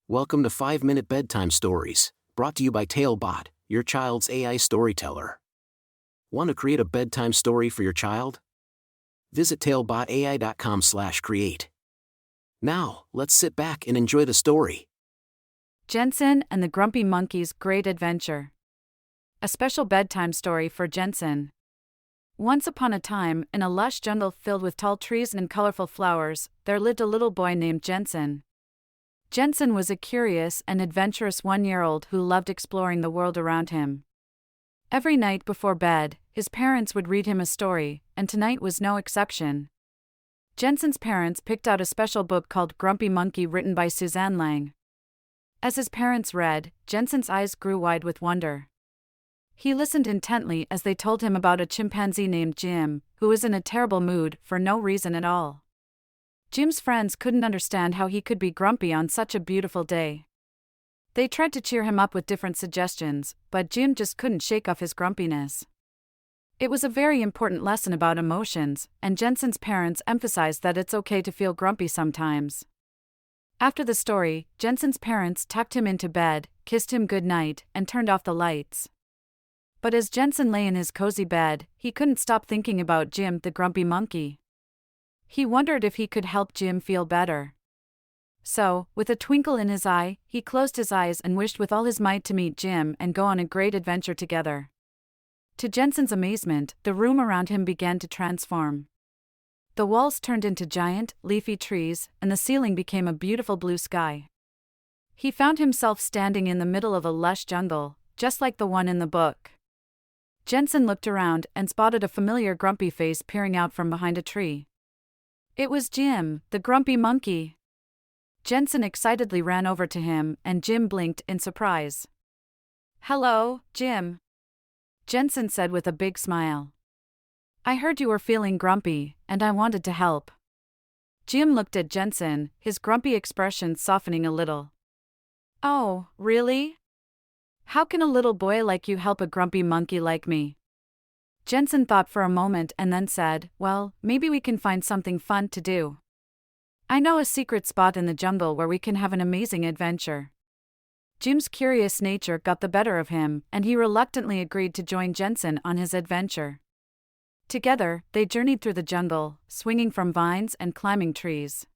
Welcome to 5-Minute Bedtime Stories, brought to you by TaleBot, your child's AI storyteller. Want to create a bedtime story for your child? Visit talebotai.com/create. Now, let's sit back and enjoy the story. Jensen and the Grumpy Monkey's Great Adventure. A special bedtime story for Jensen. Once upon a time, in a lush jungle filled with tall trees and colorful flowers, there lived a little boy named Jensen. Jensen was a curious and adventurous 1-year-old who loved exploring the world around him. Every night before bed, his parents would read him a story, and tonight was no exception. Jensen's parents picked out a special book called Grumpy Monkey written by Suzanne Lang. As his parents read, Jensen's eyes grew wide with wonder. He listened intently as they told him about a chimpanzee named Jim, who was in a terrible mood for no reason at all. Jim's friends couldn't understand how he could be grumpy on such a beautiful day. They tried to cheer him up with different suggestions, but Jim just couldn't shake off his grumpiness. It was a very important lesson about emotions, and Jensen's parents emphasized that it's okay to feel grumpy sometimes. After the story, Jensen's parents tucked him into bed, kissed him good night, and turned off the lights. But as Jensen lay in his cozy bed, he couldn't stop thinking about Jim the grumpy monkey. He wondered if he could help Jim feel better. So, with a twinkle in his eye, he closed his eyes and wished with all his might to meet Jim and go on a great adventure together. To Jensen's amazement, the room around him began to transform. The walls turned into giant, leafy trees, and the ceiling became a beautiful blue sky. He found himself standing in the middle of a lush jungle, just like the one in the book. Jensen looked around and spotted a familiar grumpy face peering out from behind a tree. It was Jim, the grumpy monkey. Jensen excitedly ran over to him, and Jim blinked in surprise. "Hello, Jim," Jensen said with a big smile. "I heard you were feeling grumpy, and I wanted to help." Jim looked at Jensen, his grumpy expression softening a little. "Oh, really? How can a little boy like you help a grumpy monkey like me?" Jensen thought for a moment and then said, "Well, maybe we can find something fun to do. I know a secret spot in the jungle where we can have an amazing adventure." Jim's curious nature got the better of him, and he reluctantly agreed to join Jensen on his adventure. Together, they journeyed through the jungle, swinging from vines and climbing trees.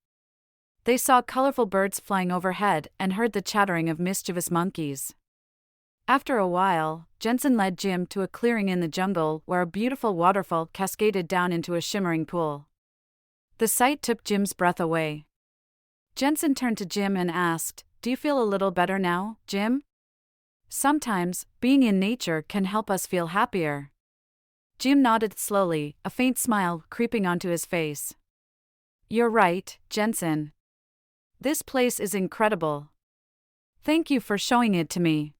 They saw colorful birds flying overhead and heard the chattering of mischievous monkeys. After a while, Jensen led Jim to a clearing in the jungle where a beautiful waterfall cascaded down into a shimmering pool. The sight took Jim's breath away. Jensen turned to Jim and asked, "Do you feel a little better now, Jim?" "Sometimes, being in nature can help us feel happier." Jim nodded slowly, a faint smile creeping onto his face. "You're right, Jensen. This place is incredible. Thank you for showing it to me."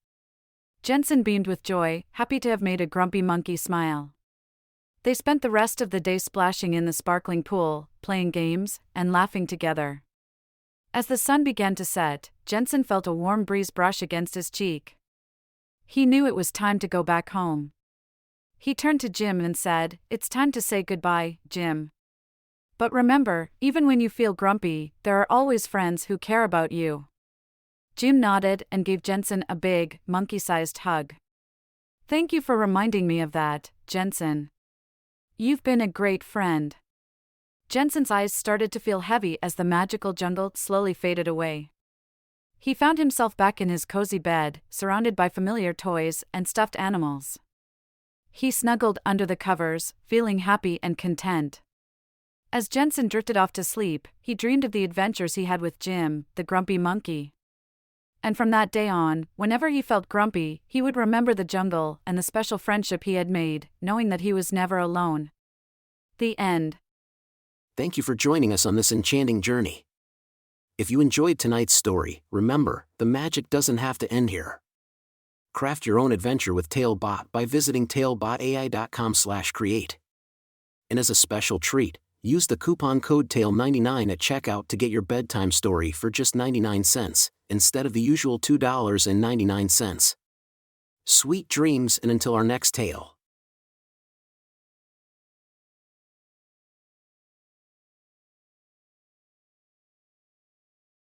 Jensen beamed with joy, happy to have made a grumpy monkey smile. They spent the rest of the day splashing in the sparkling pool, playing games, and laughing together. As the sun began to set, Jensen felt a warm breeze brush against his cheek. He knew it was time to go back home. He turned to Jim and said, "It's time to say goodbye, Jim. But remember, even when you feel grumpy, there are always friends who care about you." Jim nodded and gave Jensen a big, monkey-sized hug. "Thank you for reminding me of that, Jensen. You've been a great friend." Jensen's eyes started to feel heavy as the magical jungle slowly faded away. He found himself back in his cozy bed, surrounded by familiar toys and stuffed animals. He snuggled under the covers, feeling happy and content. As Jensen drifted off to sleep, he dreamed of the adventures he had with Jim, the grumpy monkey. And from that day on, whenever he felt grumpy, he would remember the jungle and the special friendship he had made, knowing that he was never alone. The end. Thank you for joining us on this enchanting journey. If you enjoyed tonight's story, remember, the magic doesn't have to end here. Craft your own adventure with TaleBot by visiting talebotai.com/create. And as a special treat, use the coupon code TALE99 at checkout to get your bedtime story for just 99 cents, instead of the usual $2.99. Sweet dreams, and until our next tale.